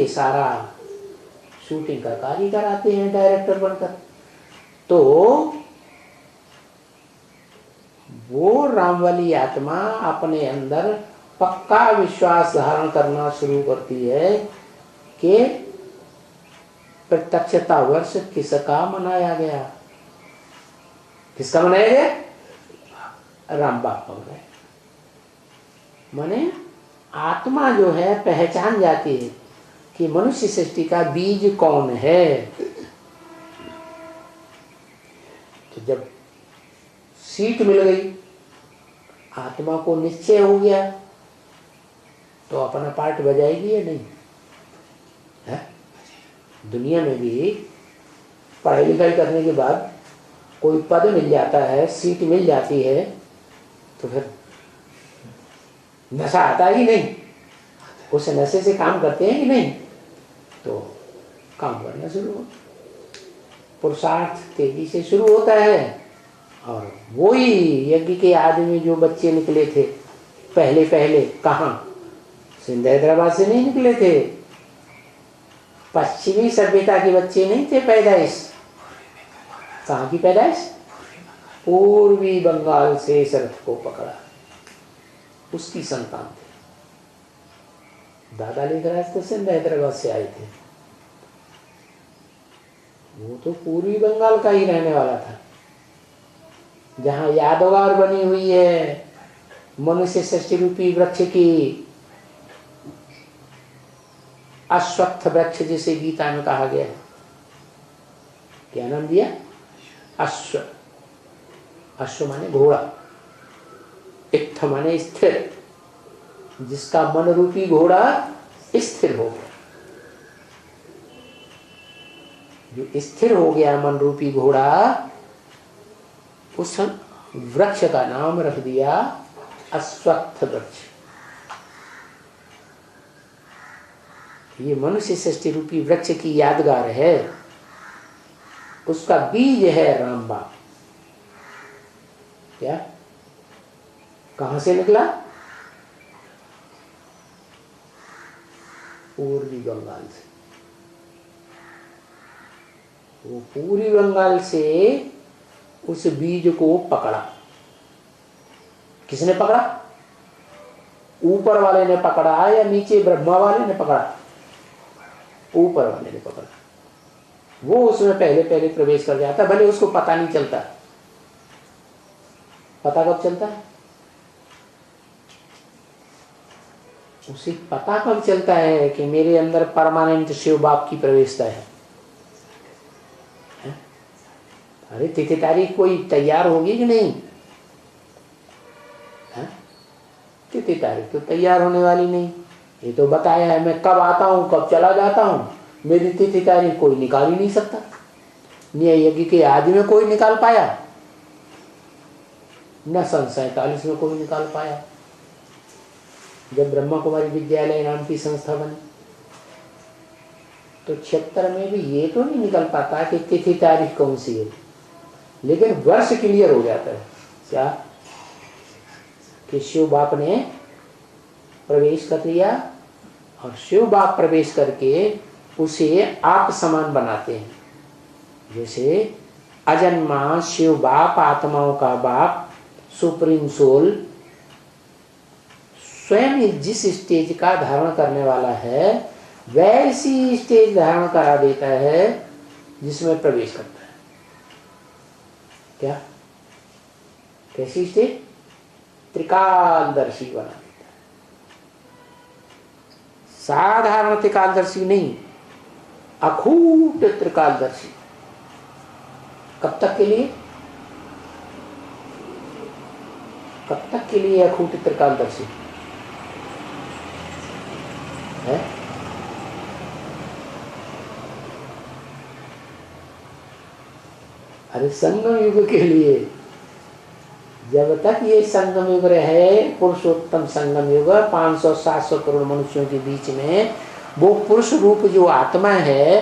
ये सारा शूटिंग का कार्य कराते हैं डायरेक्टर बनकर। तो वो राम वाली आत्मा अपने अंदर पक्का विश्वास धारण करना शुरू करती है कि प्रत्यक्षता वर्ष किसका मनाया गया? किसका मनाया गया? राम बाप का मनाया। माने आत्मा जो है पहचान जाती है कि मनुष्य सृष्टि का बीज कौन है। तो जब सीट मिल गई, आत्मा को निश्चय हो गया, तो अपना पार्ट बजाएगी या नहीं? है? दुनिया में भी पढ़ाई लिखाई करने के बाद कोई पद मिल जाता है, सीट मिल जाती है, तो फिर नशा आता है कि नहीं? उस नशे से काम करते हैं कि नहीं? तो काम करना शुरू हो, पुरुषार्थ तेजी से शुरू होता है। और वही यज्ञ के आदमी जो बच्चे निकले थे पहले पहले, कहाँ? सिंध हैदराबाद से नहीं निकले थे, पश्चिमी सभ्यता के बच्चे नहीं थे पैदाइश। कहाँ की पैदाइश? पूर्वी बंगाल से शरथ को पकड़ा, उसकी संतान थे। दादा लेखराज तो सिंध हैदराबाद से आए थे, वो तो पूर्वी बंगाल का ही रहने वाला था, जहाँ यादगार बनी हुई है मनुष्य सृष्टि रूपी वृक्ष की, अश्वत्थ वृक्ष जिसे गीता में कहा गया है। क्या नाम दिया? अश्व। अश्व माने घोड़ा, इत्थ माने स्थिर, जिसका मन रूपी घोड़ा स्थिर हो गया। जो स्थिर हो गया मन रूपी घोड़ा, उस वृक्ष का नाम रख दिया अश्वत्थ वृक्ष। ये मनुष्य सृष्टि रूपी वृक्ष की यादगार है, उसका बीज है राम बाप। क्या? कहां से निकला? पूर्वी बंगाल से। वो पूर्वी बंगाल से उस बीज को पकड़ा। किसने पकड़ा? ऊपर वाले ने पकड़ा या नीचे ब्रह्मा वाले ने पकड़ा? ऊपर वाले ने पकड़ा। वो उसमें पहले पहले प्रवेश कर जाता, भले उसको पता नहीं चलता। पता कब चलता है? उसे पता कब चलता है कि मेरे अंदर परमानेंट शिव बाप की प्रवेशता है। अरे तिथि तारीख कोई तैयार होगी कि नहीं? तिथि तारीख तो तैयार होने वाली नहीं। ये तो बताया है मैं कब आता हूँ कब चला जाता हूँ, मेरी तिथि तारीख कोई निकाल ही नहीं सकता। न्याय यज्ञ के आदि में कोई निकाल पाया, न सन 47 में कोई निकाल पाया, जब ब्रह्मा कुमारी विद्यालय नाम की संस्था बनी। तो 76 में भी ये तो नहीं निकल पाता कि तिथि तारीख कौन सी है, लेकिन वर्ष क्लियर हो जाता है। क्या? कि शिव बाप ने प्रवेश कर लिया, और शिव बाप प्रवेश करके उसे आप समान बनाते हैं। जैसे अजन्मा शिव बाप, आत्माओं का बाप, सुप्रीम सोल स्वयं जिस स्टेज का धारण करने वाला है, वैसी स्टेज धारण करा देता है जिसमें प्रवेश करता है। क्या? कैसी स्टेज? त्रिकालदर्शी बना देता है। साधारण त्रिकालदर्शी नहीं, अखूट त्रिकालदर्शी। कब तक के लिए? कब तक के लिए अखूट त्रिकालदर्शी है? अरे संगम युग के लिए। जब तक ये संगम युग रहे, पुरुषोत्तम संगम युग, 500-700 करोड़ मनुष्यों के बीच में वो पुरुष रूप जो आत्मा है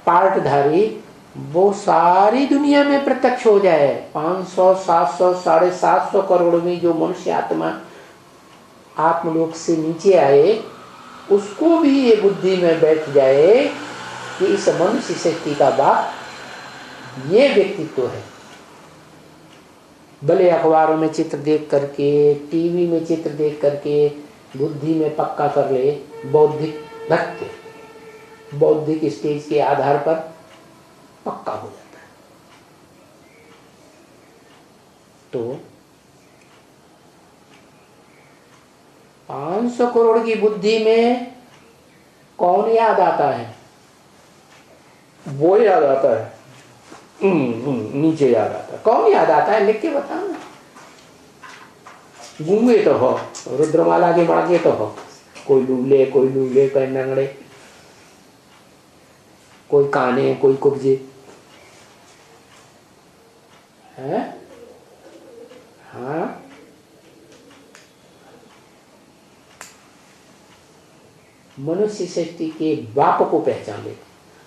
पार्टधारी, वो सारी दुनिया में प्रत्यक्ष हो जाए। 500, 700, 750 करोड़ में जो मनुष्य आत्मा आत्मलोक से नीचे आए, उसको भी ये बुद्धि में बैठ जाए कि इस मनुष्य सृष्टि का बाप ये व्यक्तित्व है। भले अखबारों में चित्र देख करके, टीवी में चित्र देख करके बुद्धि में पक्का कर ले, बौद्धिक भक्त, बौद्धिक स्टेज के आधार पर पक्का हो जाता है। तो 500 करोड़ की बुद्धि में कौन याद आता है? वो याद आता है, नीचे याद आता है। कौन याद आता है? लिख के बताओ ना। गूंगे तो हो, रुद्रमाला के मड़के तो हो, कोई लूले, कोई नंगड़े, कोई काने, कोई कुब्जे है। हाँ, मनुष्य सृष्टि के बाप को पहचान लेते,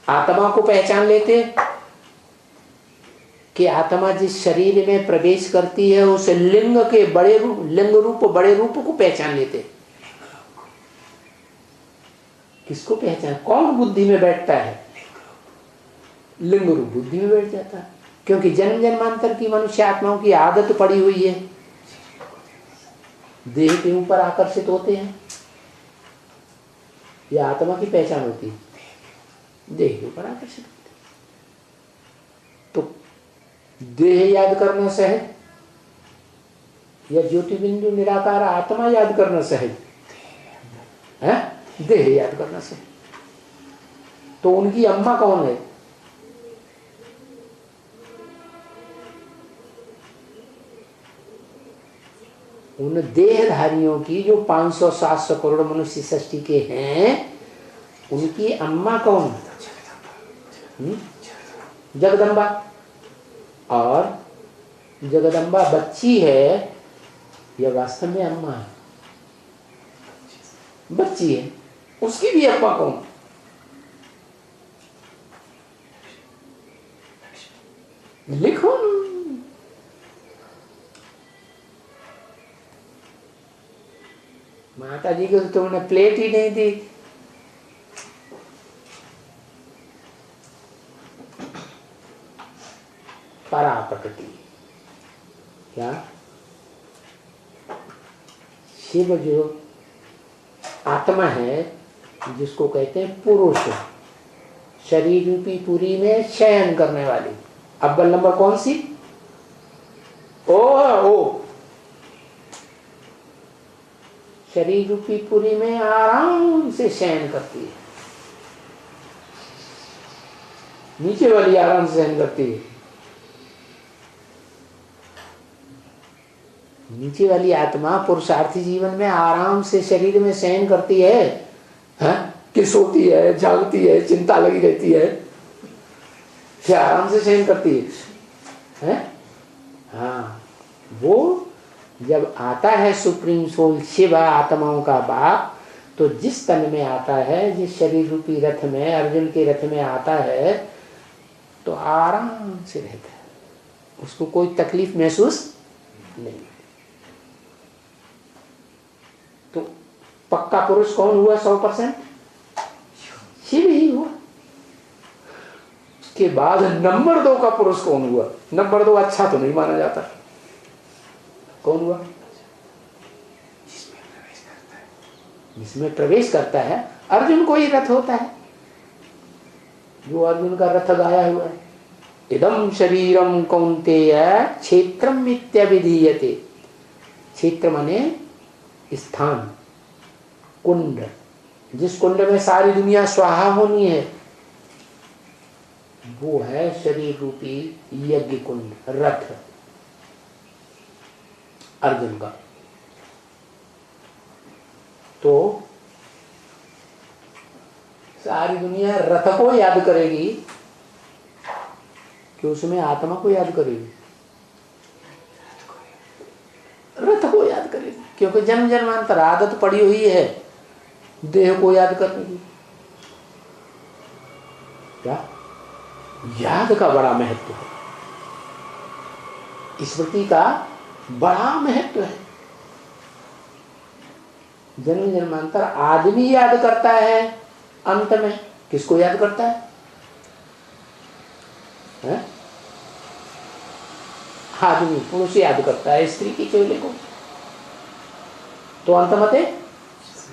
आत्मा को पहचान लेते कि आत्मा जिस शरीर में प्रवेश करती है उस लिंग के बड़े रूप, लिंग रूप बड़े रूप को पहचान लेते। किसको पहचान? कौन बुद्धि में बैठता है? लिंग रूप बुद्धि में बैठ जाता है, क्योंकि जन्म जन्मांतर की मनुष्य आत्माओं की आदत पड़ी हुई है, देह के ऊपर आकर्षित होते हैं। यह आत्मा की पहचान होती है, देह के ऊपर आकर्षित होते। तो देह याद करना सहज या ज्योति बिंदु निराकार आत्मा याद करना सहज है? देह याद करना सहज। तो उनकी अम्मा कौन है? उन देहधारियों की जो 500-700 करोड़ मनुष्य सृष्टि के हैं, उनकी अम्मा कौन? जगदम्बा। और जगदम्बा बच्ची है या वास्तव में अम्मा है? बच्ची है, उसकी भी अम्मा कौन? लिखो। माता जी को तो तुमने प्लेट ही नहीं दी। परा प्रकृति क्या? शिव जो आत्मा है, जिसको कहते हैं पुरुष, शरीर रूपी पुरी में शयन करने वाली। अव्वल नंबर कौन सी? ओ शरीर रूपी पुरी में आराम से शयन करती है। नीचे वाली आराम से शयन करती है। नीचे वाली आत्मा पुरुषार्थी जीवन में आराम से शरीर में शयन करती है, कि सोती है, जागती है, चिंता लगी रहती है, क्या आराम से शयन करती है? हाँ, वो जब आता है सुप्रीम सोल शिव आत्माओं का बाप, तो जिस तन में आता है, जिस शरीर रूपी रथ में, अर्जुन के रथ में आता है, तो आराम से रहता है, उसको कोई तकलीफ महसूस नहीं। तो पक्का पुरुष कौन हुआ? 100% शिव ही हुआ। उसके बाद नंबर 2 का पुरुष कौन हुआ? नंबर 2 अच्छा तो नहीं माना जाता। कौन हुआ? जिसमें प्रवेश करता है। अर्जुन को ही रथ होता है, जो अर्जुन का रथ गाया हुआ है, इदम शरीरम कौन्तेय क्षेत्रम मित्यभिधीयते। क्षेत्र माने स्थान, कुंड, जिस कुंड में सारी दुनिया स्वाहा होनी है, वो है शरीर रूपी यज्ञ कुंड, रथ अर्जुन का। तो सारी दुनिया रथ को याद करेगी कि उसमें आत्मा को याद करेगी? रथ को याद करेगी, क्योंकि जन्म जन्मांतर आदत पड़ी हुई है देह को याद करने की। क्या याद का बड़ा महत्व है, स्मृति का बड़ा महत्व है। जन्म जन्मांतर आदमी याद करता है, अंत में किसको याद करता है? आदमी पुरुष याद करता है स्त्री की चोले को, तो अंत मते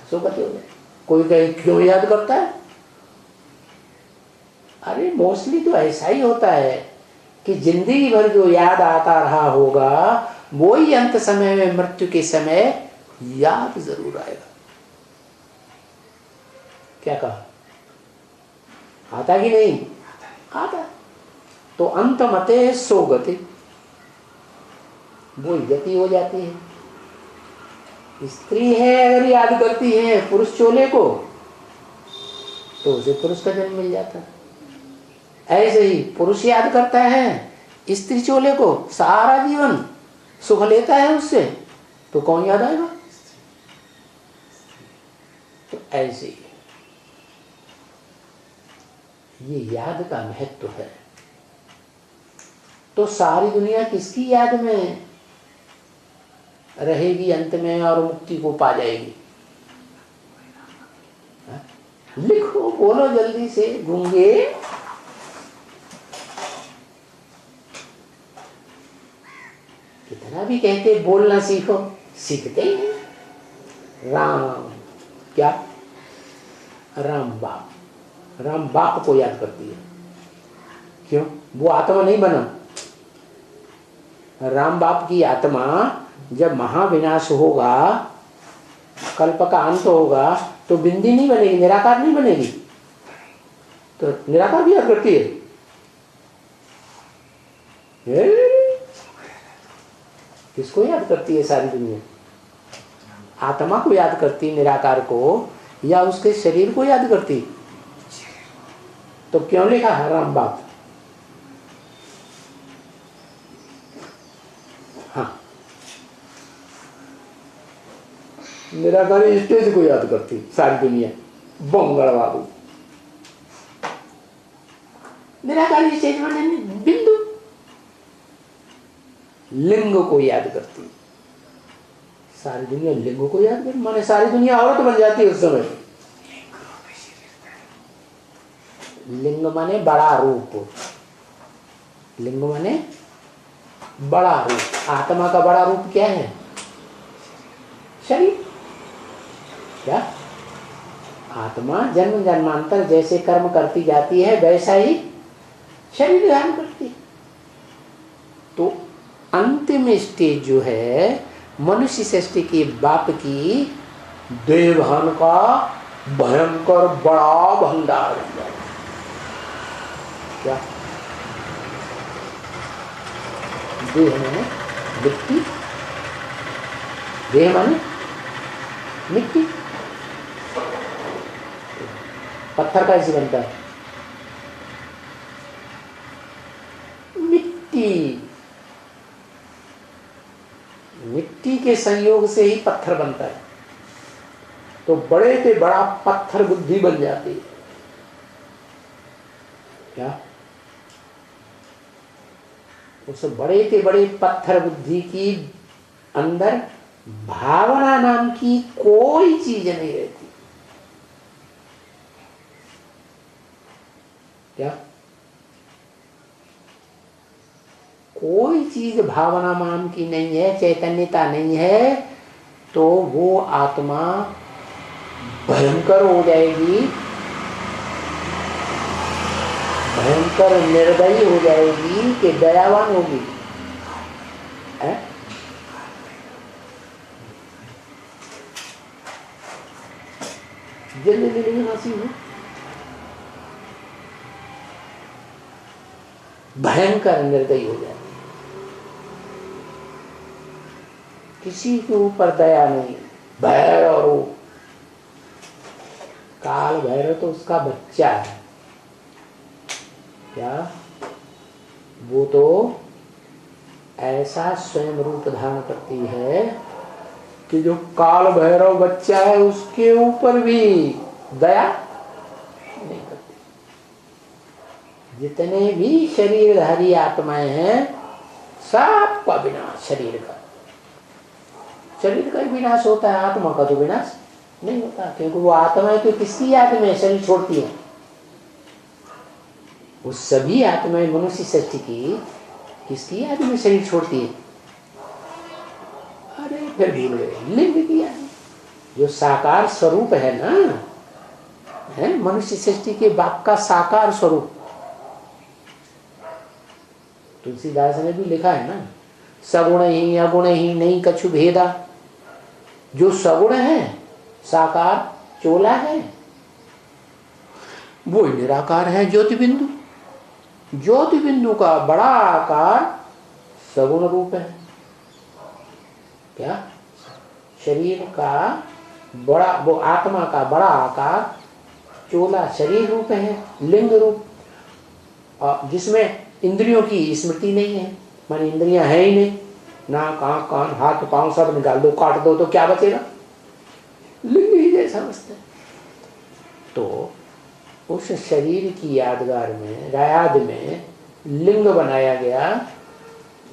सुगति हो जाए। कोई कहे क्यों याद करता है? अरे मोस्टली तो ऐसा ही होता है कि जिंदगी भर जो याद आता रहा होगा वो ही अंत समय में, मृत्यु के समय याद जरूर आएगा। क्या कहा? आता कि नहीं? आता। तो अंत मते सो गति, वो गति हो जाती है। स्त्री है अगर याद करती है पुरुष चोले को तो उसे पुरुष का जन्म मिल जाता है। ऐसे ही पुरुष याद करता है स्त्री चोले को, सारा जीवन सुख लेता है उससे, तो कौन याद आएगा? तो ऐसे ही ये याद का महत्व है। तो सारी दुनिया किसकी याद में रहेगी अंत में और मुक्ति को पा जाएगी? लिखो, बोलो जल्दी से गूंगे। कितना भी कहते बोलना सीखो, सीखते ही नहीं। राम क्या? राम बाप, राम बाप को याद करती है। क्यों? वो आत्मा नहीं बना। राम बाप की आत्मा जब महाविनाश होगा, कल्प का अंत होगा, तो बिंदी नहीं बनेगी, निराकार नहीं बनेगी। तो निराकार भी याद करती है। किसको याद करती है सारी दुनिया? आत्मा को याद करती, निराकार को, या उसके शरीर को याद करती? तो क्यों लिखा है राम बाप? हाँ, निराकारी स्टेज को याद करती सारी दुनिया। बंगड़ बाबू निराकारी स्टेज में बिंदु, लिंग को याद करती सारी दुनिया। लिंग को याद करती माने सारी दुनिया औरत बन जाती है उस समय। लिंग माने बड़ा रूप, लिंग माने बड़ा रूप। आत्मा का बड़ा रूप क्या है? शरीर। क्या? आत्मा जन्म जन्मांतर जैसे कर्म करती जाती है वैसा ही शरीर धारण करती। तो अंतिम स्टेज जो है मनुष्य सृष्टि के बाप की देवहन का भयंकर बड़ा भंडार बन जाए। क्या? देह में मिट्टी, देह माने मिट्टी। पत्थर कैसे बनता है? मिट्टी, मिट्टी के संयोग से ही पत्थर बनता है। तो बड़े से बड़ा पत्थर बुद्धि बन जाती है। क्या? उस बड़े से बड़े पत्थर बुद्धि की अंदर भावना नाम की कोई चीज नहीं रहती। क्या? कोई चीज भावना नाम की नहीं है, चैतन्यता नहीं है, तो वो आत्मा भयंकर हो जाएगी, भयंकर निर्दयी हो जाएगी कि दयावान होगी। जल्दी जल्दी हंसी है। भयंकर निर्दयी हो जाएगी, किसी के ऊपर दया नहीं। भैरव, काल भैरव तो उसका बच्चा है। क्या? वो तो ऐसा स्वयं रूप धारण करती है कि जो काल भैरव बच्चा है उसके ऊपर भी दया नहीं करती। जितने भी शरीरधारी आत्माएं हैं सबका विनाश, शरीर का ही विनाश होता है, आत्मा का तो विनाश नहीं होता, क्योंकि वो आत्माएं तो किसकी याद में शरीर छोड़ती है? वो सभी आत्माएं मनुष्य सृष्टि की किसकी याद में शरीर छोड़ती है? अरे फिर भूल गए, लिंग की याद, जो साकार स्वरूप है ना, है मनुष्य सृष्टि के बाप का साकार स्वरूप। तुलसीदास ने भी लिखा है ना, सगुण ही अगुण ही नहीं कछु भेदा। जो सगुण है, साकार चोला है, वो निराकार है ज्योति बिंदु। ज्योति बिंदु का बड़ा आकार सगुण रूप है। क्या? शरीर का बड़ा, वो आत्मा का बड़ा आकार चोला शरीर रूप है, लिंग रूप, जिसमें इंद्रियों की स्मृति नहीं है, मानी इंद्रियां है ही नहीं, नाक आंख कान हाथ पांव सब निकाल दो, काट दो तो क्या बचेगा? लिंग ही जैसा बचता है। तो उस शरीर की यादगार में, याद में लिंग बनाया गया,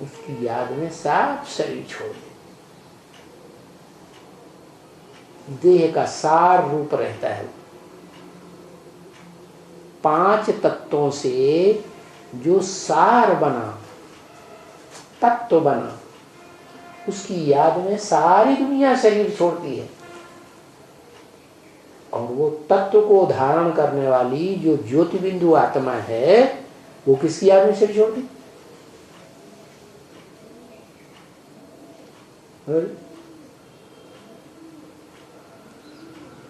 उसकी याद में साफ शरीर छोड़ दे। देह का सार रूप रहता है। 5 तत्वों से जो सार बना, तत्व बना, उसकी याद में सारी दुनिया शरीर छोड़ती है। और वो तत्व को धारण करने वाली जो ज्योति बिंदु आत्मा है, वो किसकी याद में शरीर छोड़ती?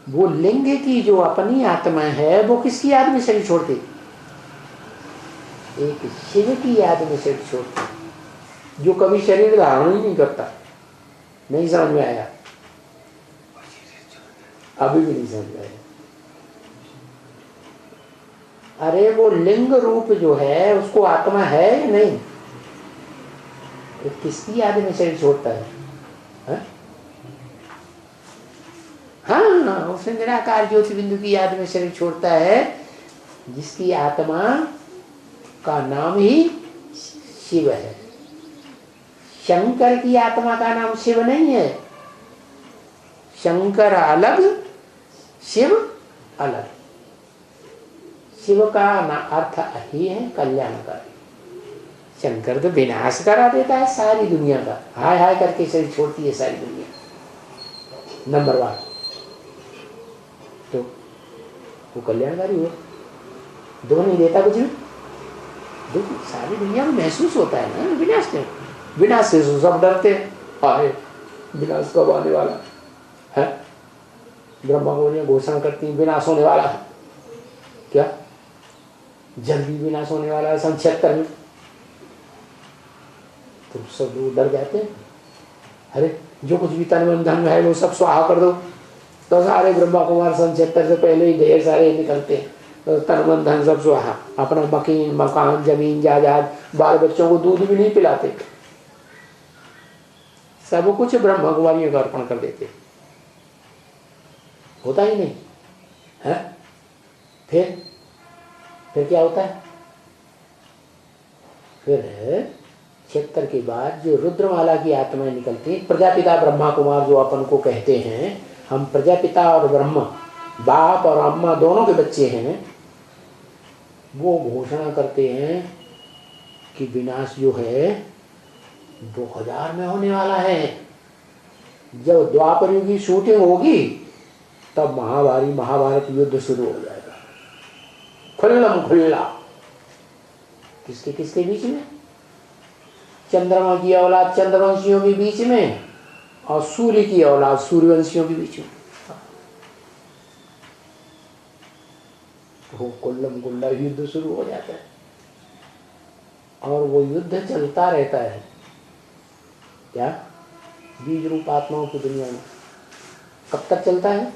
वो लिंग की जो अपनी आत्मा है, वो किसकी याद में शरीर छोड़ती? एक शिव की याद में शरीर छोड़ती, जो कभी शरीर धारण ही नहीं करता। नहीं समझ में आया? अभी भी नहीं समझ में आया? अरे वो लिंग रूप जो है, उसको आत्मा है या नहीं? किसकी याद में शरीर छोड़ता है? हाँ, उसे निराकार ज्योति बिंदु की याद में शरीर छोड़ता है, जिसकी आत्मा का नाम ही शिव है। शंकर की आत्मा का नाम शिव नहीं है। शंकर अलग, शिव अलग। शिव का अर्थ ही है कल्याणकारी। शंकर तो विनाश करा देता है सारी दुनिया का, हाय हाय करके शरीर छोड़ती है सारी दुनिया। नंबर 1 तो वो कल्याणकारी हुआ, दो नहीं देता कुछ भी। देखो सारी दुनिया में महसूस होता है ना विनाश में, विनाश से सब डरते हैं, अरे विनाश कब आने वाला है? ब्रह्मा को घोषणा करती है विनाश होने वाला है, क्या जल्दी विनाश होने वाला है 76 में। तो सब लोग डर जाते हैं, अरे जो कुछ भी तन मन धन है वो सब स्वाहा कर दो। तो सारे ब्रह्मा कुमार 76 से पहले ही ढेर सारे निकलते हैं, तो तन मन धन सब स्वाहा, अपना मकीन मकान जमीन जायदाद, बाल बच्चों को दूध भी नहीं पिलाते, सब कुछ ब्रह्मा कुमारियों को अर्पण कर देते। होता ही नहीं है? फिर क्या होता है? फिर 76 के बाद जो रुद्रमाला की आत्माएं निकलती हैं, प्रजापिता ब्रह्मा कुमार जो अपन को कहते हैं, हम प्रजापिता और ब्रह्मा, बाप और अम्मा दोनों के बच्चे हैं, वो घोषणा करते हैं कि विनाश जो है 2000 में होने वाला है। जब द्वापर युग की शूटिंग होगी तब महाभारत युद्ध शुरू हो जाएगा, खुल्लम खुल्ला। किसके किसके बीच में? चंद्रमा की औलाद चंद्रवंशियों के बीच में, और सूर्य की औलाद सूर्यवंशियों के बीच में। वो कुल्लम कुल्ला युद्ध शुरू हो जाता है, और वो युद्ध चलता रहता है। क्या? बीज रूप आत्माओं की दुनिया में कब तक चलता है?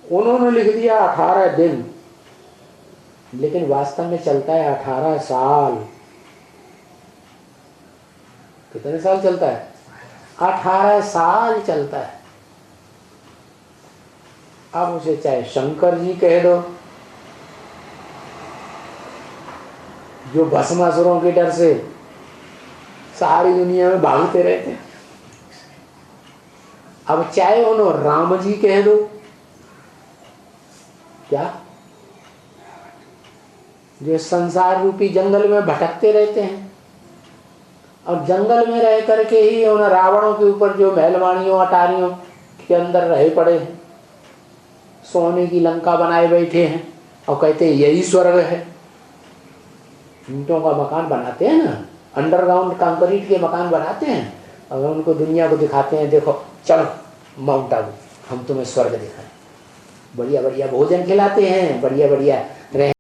उन्होंने लिख दिया 18 दिन, लेकिन वास्तव में चलता है 18 साल। कितने साल चलता है? 18 साल चलता है। अब उसे चाहे शंकर जी कह दो, जो भस्मासुरों के डर से सारी दुनिया में भागते रहते हैं, अब चाहे उन्होंने राम जी कह दो, क्या जो संसार रूपी जंगल में भटकते रहते हैं और जंगल में रह करके ही उन रावणों के ऊपर जो महलवाणियों अटारियों के अंदर रहे पड़े हैं, सोने की लंका बनाए बैठे हैं और कहते हैं यही स्वर्ग है। ईंटों का मकान बनाते हैं ना, अंडरग्राउंड कंक्रीट के मकान बनाते हैं और उनको दुनिया को दिखाते हैं, देखो चलो माउंट आबू हम तुम्हें स्वर्ग दिखाएं, बढ़िया बढ़िया भोजन खिलाते हैं, बढ़िया बढ़िया रह